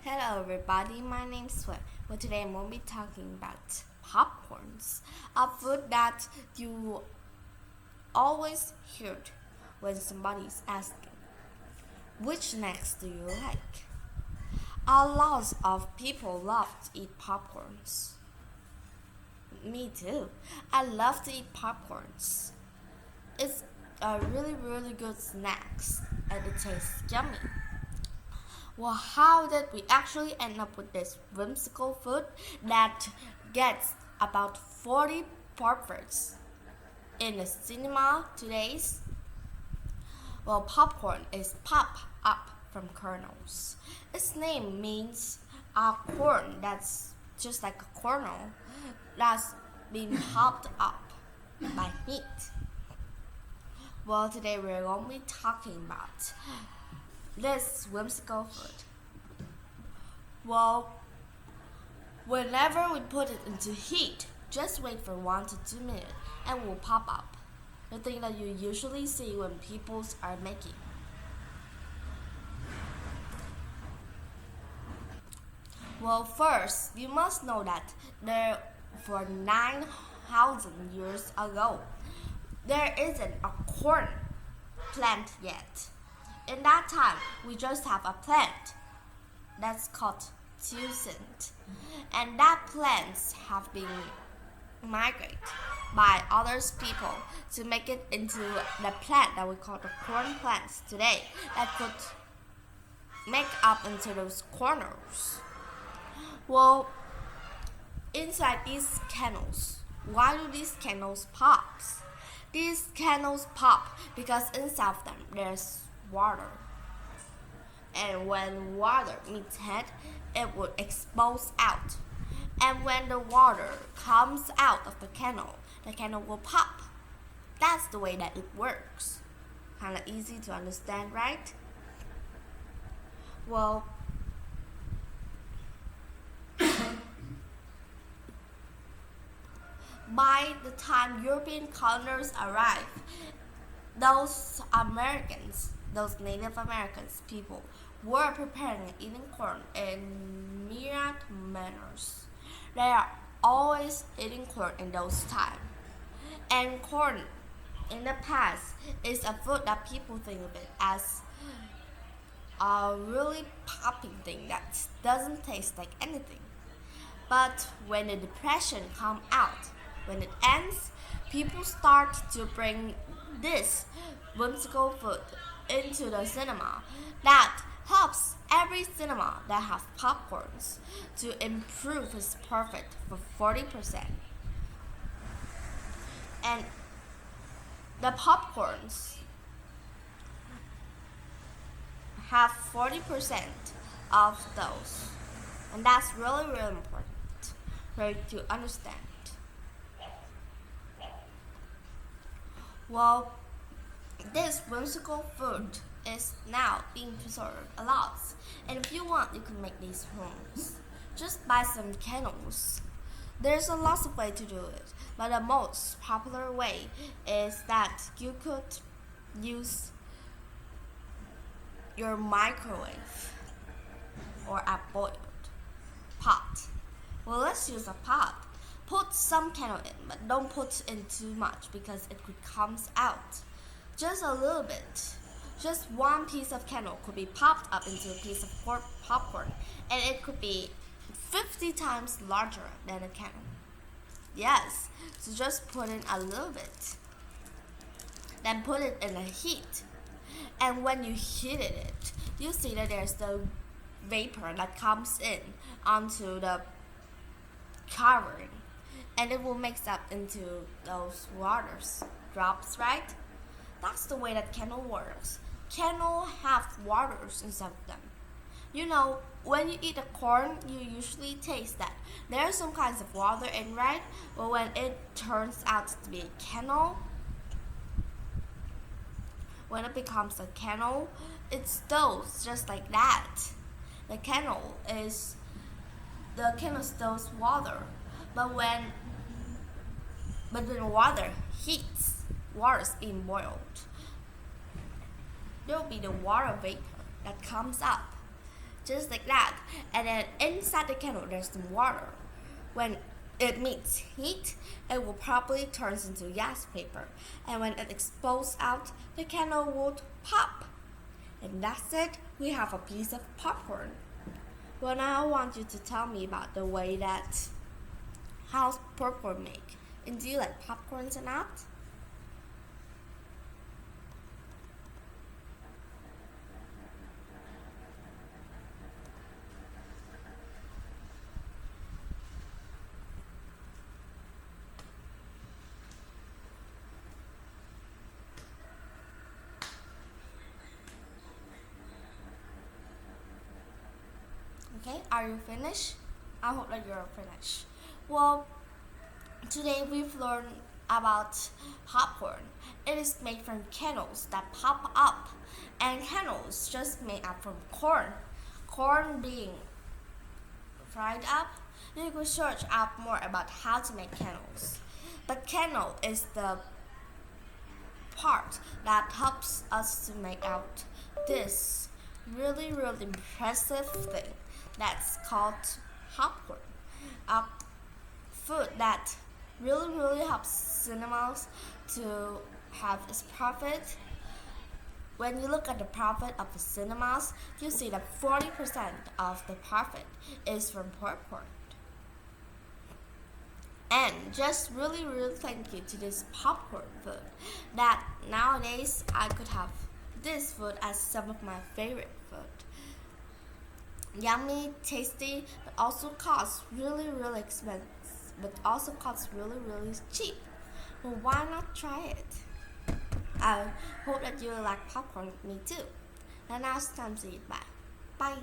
Hello everybody, my name's Sweat. Well, today I'm going to be talking about popcorns, a food that you always hear when somebody's asking, which snacks do you like? A lot of people love to eat popcorns. Me too. I love to eat popcorns. It's a really good snacks and it tastes yummy. Well, how did we actually end up with this whimsical food that gets about 40 perfects in the cinema today's? Well, popcorn is pop up from kernels. Its name means a corn that's just like a kernel that's been popped up by heat. Well, today we're going to be talking about this whimsical food. Well, whenever we put it into heat, just wait for 1 to 2 minutes and it will pop up. The thing that you usually see when people are making. Well, first, you must know that for 9,000 years ago, there isn't a corn plant yet. In that time, we just have a plant that's called Teosinte. And that plants have been migrated by other people to make it into the plant that we call the corn plants today that could make up into those kernels. Well, inside these kernels, why do these kernels pop? These kernels pop because inside of them there's water. And when water meets head, it will expose out. And when the water comes out of the kernel will pop. That's the way that it works. Kinda easy to understand, right? Well, by the time European colonists arrived, those Native Americans people, were preparing and eating corn in myriad manners. They are always eating corn in those times. And corn in the past is a food that people think of it as a really popping thing that doesn't taste like anything. But when the depression comes out, when it ends, people start to bring this whimsical food into the cinema that helps every cinema that has popcorns to improve its profit for 40%. And the popcorns have 40% of those. And that's really important for you to understand. Well, this whimsical food is now being preserved a lot. And if you want, you can make these homes. Just buy some kernels. There's a lot of ways to do it, but the most popular way is that you could use your microwave or a boiled pot. Well, let's use a pot. Put some kernel in, but don't put in too much because it could come out. Just a little bit. Just one piece of kernel could be popped up into a piece of popcorn, and it could be 50 times larger than a kernel. Yes, so just put in a little bit. Then put it in the heat. And when you heated it, you see that there's the vapor that comes in onto the covering. And it will mix up into those waters drops, right? That's the way that kernel works. Kernel have waters inside of them. You know, when you eat a corn, you usually taste that there's some kinds of water in, right? But when it turns out to be a kernel, when it becomes a kernel, it stills just like that. The kernel stills water, but when water heats, water's being boiled, there will be the water vapor that comes up just like that. And then inside the candle there's some water. When it meets heat, it will probably turn into gas paper. And when it explodes out, the candle would pop. And that's it, we have a piece of popcorn. Well, now I want you to tell me about the way that how popcorn make. And do you like popcorns or not? Okay, are you finished? I hope that you're finished. Well, today we've learned about popcorn. It is made from kernels that pop up, and kernels just made up from corn. Corn being fried up. You could search out more about how to make kernels. But kernel is the part that helps us to make out this really impressive thing that's called popcorn. A food that really helps cinemas to have its profit. When you look at the profit of the cinemas, you see that 40% of the profit is from popcorn. And just really thank you to this popcorn food that nowadays I could have this food as some of my favorite food. Yummy, tasty, but also costs really expensive, but also costs really cheap. Well, why not try it? I hope that you like popcorn, me too. And now it's time to eat. Bye. Bye.